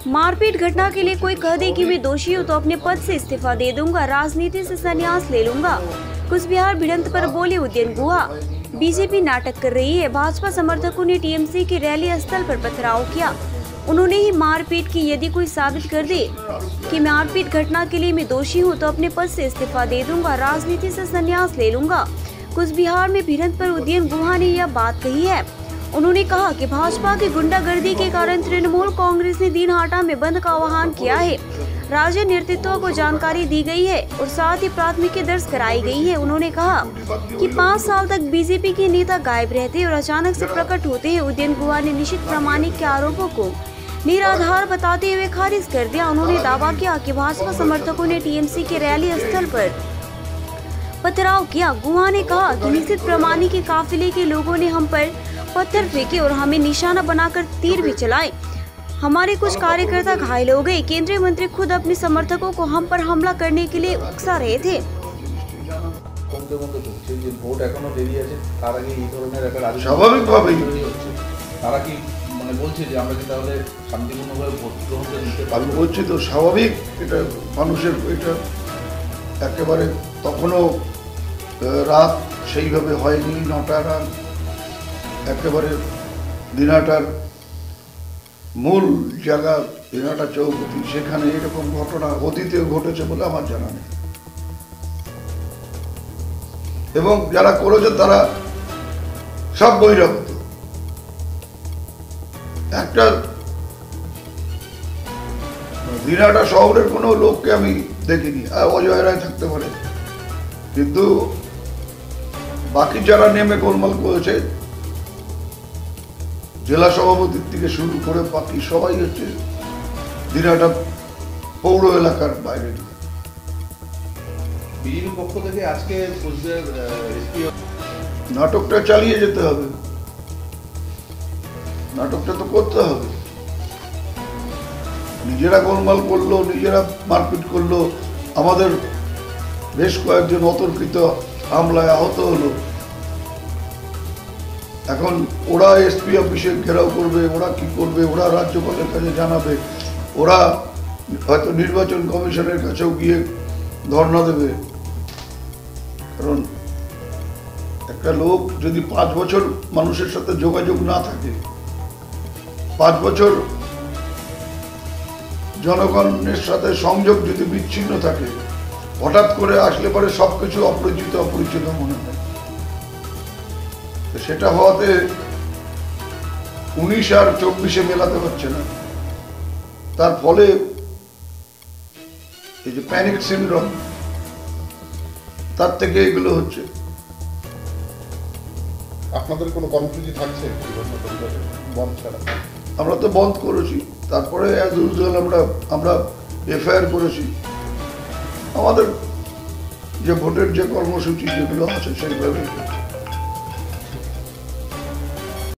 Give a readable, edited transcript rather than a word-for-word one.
मारपीट घटना के लिए कोई कह दे कि मैं दोषी हूँ तो अपने पद से इस्तीफा दे दूंगा, राजनीति से संन्यास ले लूंगा। कुछ बिहार भिड़ंत पर बोले उदयन गुहा। बीजेपी नाटक कर रही है। भाजपा समर्थकों ने टीएमसी की रैली स्थल पर पथराव किया। उन्होंने ही मारपीट की। यदि कोई साबित कर दे कि मारपीट घटना के लिए मैं दोषी हूँ तो अपने पद से इस्तीफा दे दूंगा, राजनीति से संन्यास ले लूंगा। कुछ बिहार में भिड़ंत पर उदयन गुहा ने यह बात कही है। उन्होंने कहा कि भाजपा की गुंडागर्दी के कारण तृणमूल कांग्रेस ने दिनहाटा में बंद का आह्वान किया है। राज्य नेतृत्व को जानकारी दी गई है और साथ ही प्राथमिकी दर्ज कराई गई है। उन्होंने कहा कि 5 साल तक बीजेपी के नेता गायब रहते और अचानक से प्रकट होते हैं। उदयन गुहा ने निश्चित प्रामाणिक के आरोपों को निराधार बताते हुए खारिज कर दिया। उन्होंने दावा किया कि भाजपा समर्थकों ने टीएमसी के रैली स्थल पर पथराव किया। गुहा ने कहा कि निश्चित प्रामाणिक के काफिले के लोगों ने हम पर पत्थर फेंके और हमें निशाना बनाकर तीर भी चलाए। हमारे कुछ कार्यकर्ता घायल हो गए। केंद्रीय मंत्री खुद अपने समर्थकों को हम पर हमला करने के लिए उकसा रहे थे। রাত সেইভাবে হয়নি, 9টা রাত একেবারে দিনাটার মূল জায়গা দিনাটা চৌপতি, সেখানে এরকম ঘটনা অতীতেও ঘটেছে বলে আমার জানা নেই। এবং যারা করেছে তারা সব বহিরাগত। একটা দিনাটা শহরের কোনো লোককে আমি দেখিনি। অজয় রায় থাকতে পারে, কিন্তু বাকি যারা নেমে গোলমাল করেছে জেলা সভাপতির থেকে শুরু করে বাকি সবাই হচ্ছে দিনাটা পৌর এলাকার বাইরে। বিজেপির পক্ষ থেকে আজকে নাটকটা চালিয়ে যেতে হবে, নাটকটা তো করতে হবে। নিজেরা গোলমাল করলো, নিজেরা মারপিট করলো, আমাদের বেশ কয়েকজন অতর্কিত হামলায় আহত হলো। এখন ওরা এসপি অফিসে ঘেরাও করবে, ওরা কি করবে, ওরা রাজ্যপালের কাছে জানাবে, ওরা হয়তো নির্বাচন কমিশনের কাছেও গিয়ে ধর্ণা দেবে। কারণ একটা লোক যদি 5 বছর মানুষের সাথে যোগাযোগ না থাকে, 5 বছর জনগণের সাথে সংযোগ যদি বিচ্ছিন্ন থাকে, হঠাৎ করে আসলে পরে সবকিছু অপরিচিত অপরিচিত মনে হয়। সেটা হওয়াতে 19 আর 24 মেলাতে হচ্ছে না। তার ফলে এই যে প্যানিক সিনড্রোম, তার থেকে এগুলো হচ্ছে। আপনাদের কোনো কর্মসূচি থাকছে বন্ধ ছাড়া? আমরা তো বন্ধ করেছি, তারপরে অ্যাজ ইউজুয়াল আমরা এফআইআর করেছি। আমাদের যে ভোটের যে কর্মসূচি যেগুলো আছে সেইভাবে